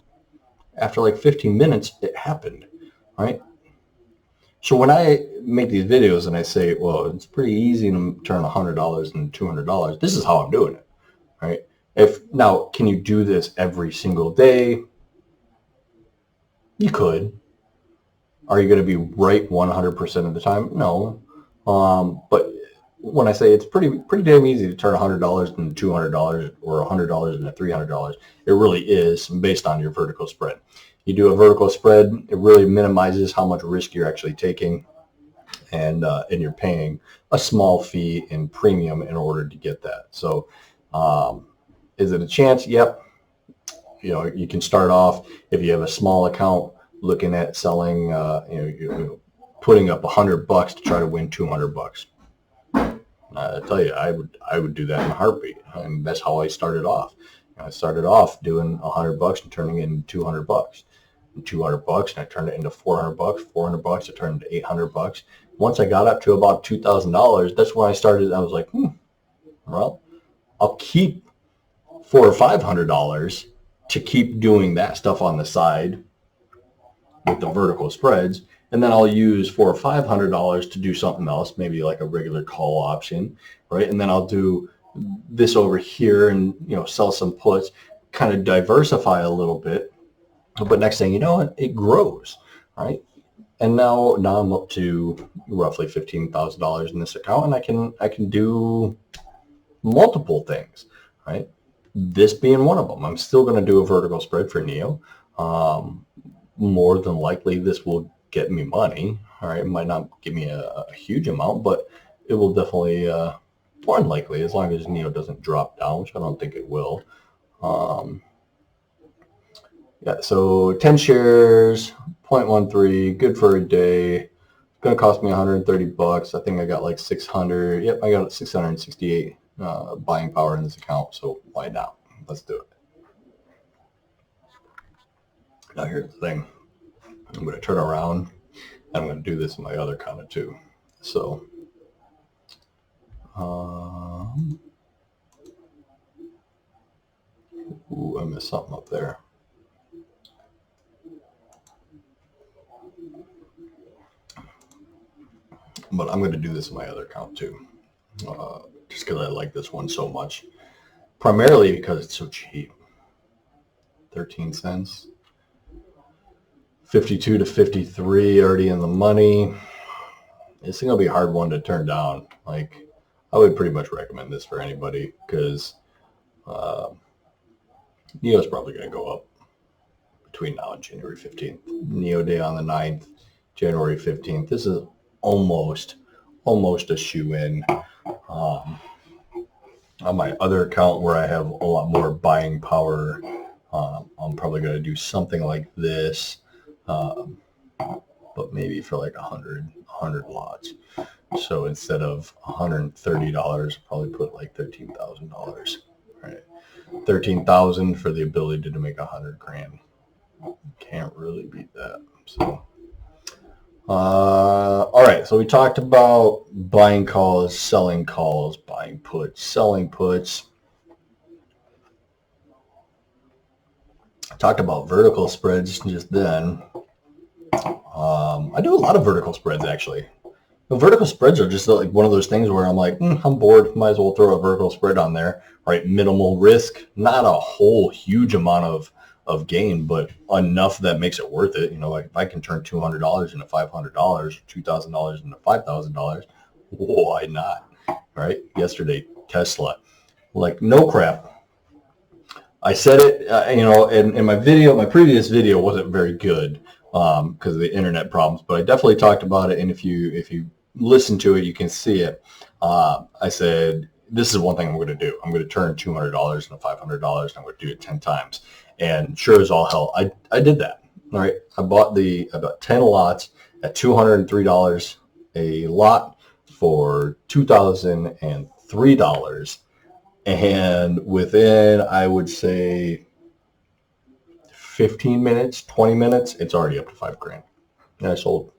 after like 15 minutes, it happened, right? So when I make these videos and I say, well, it's pretty easy to turn $100 into $200, this is how I'm doing it, right? Now, can you do this every single day? You could. Are you going to be right 100% of the time? No. But when I say it's pretty damn easy to turn $100 into $200 or $100 into $300, it really is based on your vertical spread. You do a vertical spread, it really minimizes how much risk you're actually taking, and you're paying a small fee in premium in order to get that. So is it a chance? Yep. You can start off if you have a small account looking at selling, putting up $100 to try to win 200 bucks. I tell you, I would do that in a heartbeat, and that's how I started off. I started off doing $100 and turning it into 200 bucks, and 200 bucks, and I turned it into 400 bucks. 400 bucks, I turned it into 800 bucks. Once I got up to about $2,000, that's when I started. I was like, well, I'll keep $400 or $500 to keep doing that stuff on the side with the vertical spreads. And then I'll use $400 or $500 to do something else, maybe like a regular call option, right? And then I'll do this over here and sell some puts, kind of diversify a little bit. But next thing you know, it grows, right? And now I'm up to roughly $15,000 in this account, and I can do multiple things, right? This being one of them. I'm still going to do a vertical spread for Neo. More than likely, this will get me money. All right, it might not give me a huge amount, but it will definitely, more than likely, as long as Neo doesn't drop down, which I don't think it will. Yeah, so 10 shares, 0.13, good for a day. It's going to cost me 130 bucks. I think I got like 600. Yep, I got 668 buying power in this account, so why not? Let's do it. Now here's the thing. I'm going to turn around. I'm going to do this in my other counter too. So, ooh, I missed something up there. But I'm going to do this in my other account too, just because I like this one so much. Primarily because it's so cheap. 13 cents. 52 to 53 already in the money. This thing will be a hard one to turn down. Like, I would pretty much recommend this for anybody because NEO's probably going to go up between now and January 15th. NEO Day on the 9th, January 15th. This is almost a shoe-in. On my other account where I have a lot more buying power, I'm probably going to do something like this, but maybe for like 100 lots. So instead of $130, I'll probably put like $13,000. Right, 13,000 for the ability to make 100 grand. Can't really beat that. So. All right, so we talked about buying calls, selling calls, buying puts, selling puts. I talked about vertical spreads just then. I do a lot of vertical spreads, actually. Vertical spreads are just like one of those things where I'm like, I'm bored, might as well throw a vertical spread on there, right? Minimal risk, not a whole huge amount of gain, but enough that makes it worth it. You know, like if I can turn $200 into $500, $2,000 into $5,000, why not? Right? Yesterday, Tesla, like no crap. I said it, you know, in my video, my previous video wasn't very good because of the internet problems, but I definitely talked about it. And if you listen to it, you can see it. I said, this is one thing I'm going to do. I'm going to turn $200 into $500 and I'm going to do it 10 times. And sure as all hell, I did that. All right. I bought about 10 lots at $203 a lot for $2,003. And within, I would say 15 minutes, 20 minutes, it's already up to $5,000. And I sold.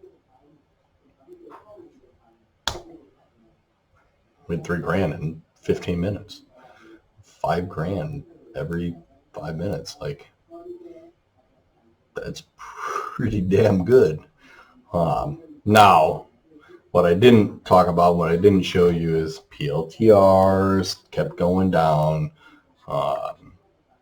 Made $3,000 in 15 minutes. $5,000 every 5 minutes. Like, that's pretty damn good. Now, what I didn't talk about, what I didn't show you is PLTRs kept going down. You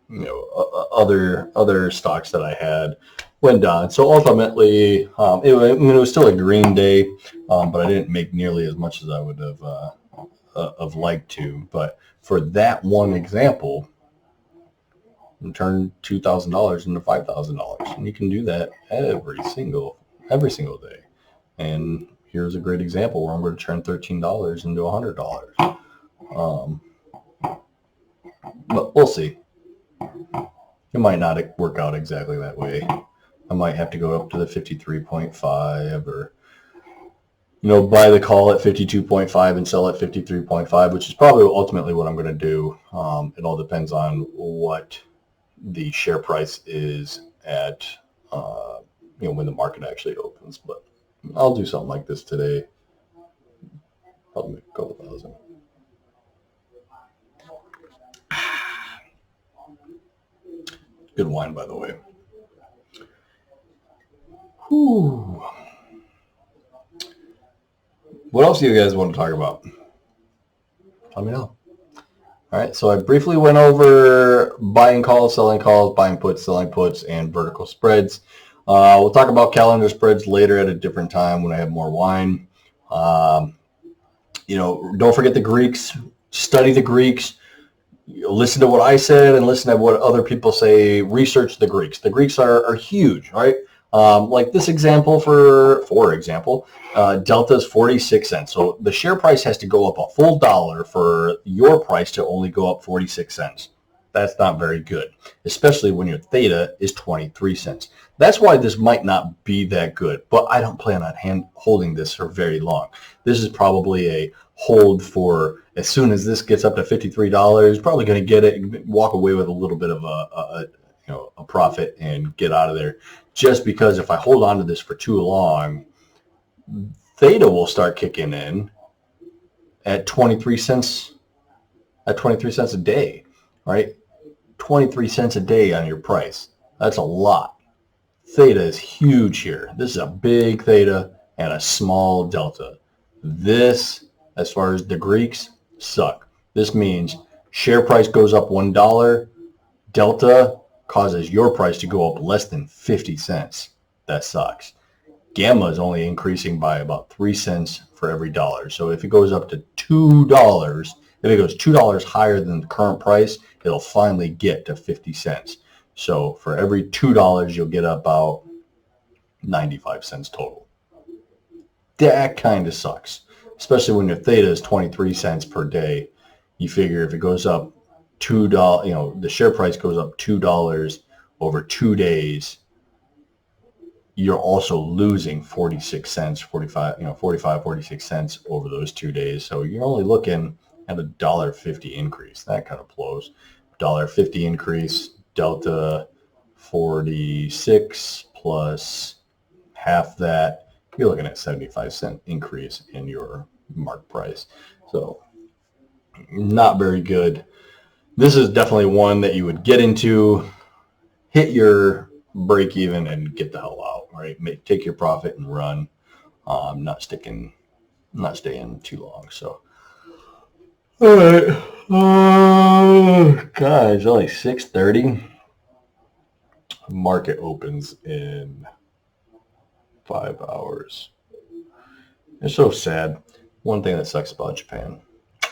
know, other stocks that I had went down. So ultimately, it was still a green day, but I didn't make nearly as much as I would have liked to. But for that one example, turn $2,000 into $5,000, and you can do that every single day. And here's a great example where I'm going to turn $13 into $100. But we'll see. It might not work out exactly that way. I might have to go up to the 53.5 or, you know, buy the call at 52.5 and sell at 53.5, which is probably ultimately what I'm going to do. It all depends on what the share price is at, you know, when the market actually opens. But I'll do something like this today. Probably make a couple thousand. Good wine, by the way. Whew. What else do you guys want to talk about? Let me know. All right, so I briefly went over buying calls, buying puts, selling puts, and vertical spreads. We'll talk about calendar spreads later at a different time when I have more wine. You know, don't forget the Greeks. Study the Greeks. Listen to what I said and listen to what other people say. Research the Greeks. The Greeks are huge, right? Like this example, for example, delta is 46 cents. So the share price has to go up a full dollar for your price to only go up 46 cents. That's not very good, especially when your theta is 23 cents. That's why this might not be that good, but I don't plan on holding this for very long. This is probably a hold for as soon as this gets up to $53, probably going to get it, walk away with a little bit of a profit and get out of there. Just because if I hold on to this for too long, theta will start kicking in at 23 cents a day, right? 23 cents a day on your price. That's a lot. Theta is huge here. This is a big theta and a small delta. This, as far as the Greeks, suck. This means share price goes up $1, delta causes your price to go up less than 50 cents. That sucks. Gamma is only increasing by about 3 cents for every dollar. So if it goes up to $2, if it goes $2 higher than the current price, it'll finally get to 50 cents. So for every $2, you'll get about 95 cents total. That kind of sucks, especially when your theta is 23 cents per day. You figure if it goes up $2, the share price goes up $2 over 2 days, you're also losing 46 cents, 46 cents over those 2 days. So you're only looking at a $1.50 increase. That kind of blows. $1.50 increase, delta 46 plus half that, you're looking at 75-cent increase in your mark price. So not very good. This is definitely one that you would get into, hit your break even and get the hell out, right? Take your profit and run. Not staying too long. So, all right. God, it's only 6:30. Market opens in 5 hours. It's so sad. One thing that sucks about Japan. Damn.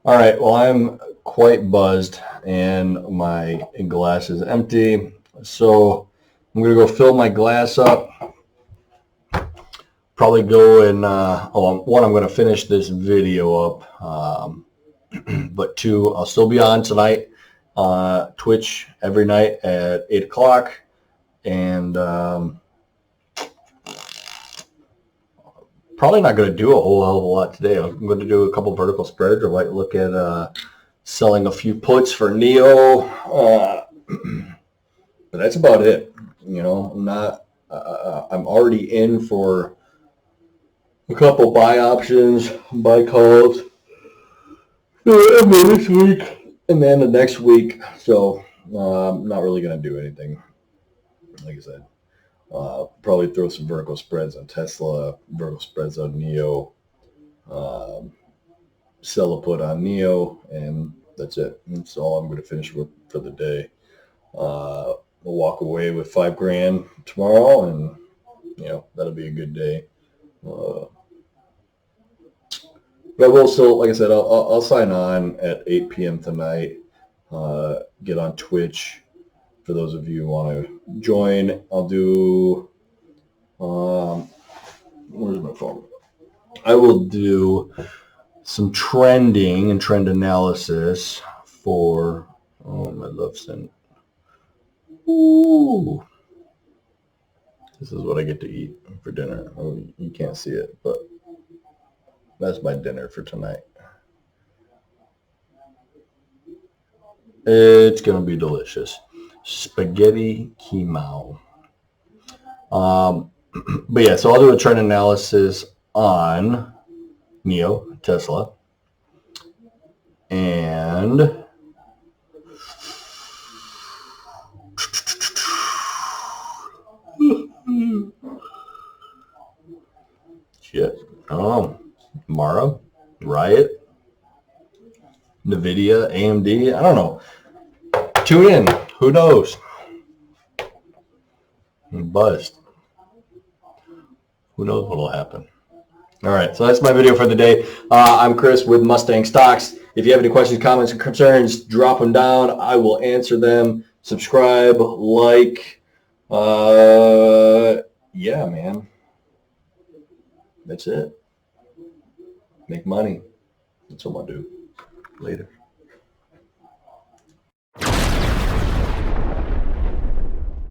All right. Well, I'm quite buzzed and my glass is empty. So I'm going to go fill my glass up. Probably go and, one, I'm going to finish this video up. But two, I'll still be on tonight. Twitch every night at 8 o'clock. And probably not going to do a whole hell of a lot today. I'm going to do a couple vertical spreads. I might look at selling a few puts for Neo. But that's about it. I'm already in for a couple buy options, buy calls this week and then the next week. So I'm not really going to do anything. Like I said, probably throw some vertical spreads on Tesla, vertical spreads on Neo, sell a put on Neo, and that's it. That's all I'm going to finish with for the day. We'll walk away with $5,000 tomorrow, and that'll be a good day. But I will still, like I said, I'll sign on at 8 p.m. tonight. Get on Twitch. For those of you who want to join, I'll do, where's my phone? I will do some trending and trend analysis for, my love scent. Ooh. This is what I get to eat for dinner. You can't see it, but that's my dinner for tonight. It's going to be delicious. Spaghetti quinoa. But yeah, so I'll do a trend analysis on Neo, Tesla, and shit. Mara, Riot, NVIDIA, AMD. I don't know. Tune in. Who knows? I'm buzzed. Who knows what will happen? All right, so that's my video for the day. I'm Chris with Mustang Stocks. If you have any questions, comments, or concerns, drop them down. I will answer them. Subscribe, like. Yeah, man. That's it. Make money. That's what I do. Later.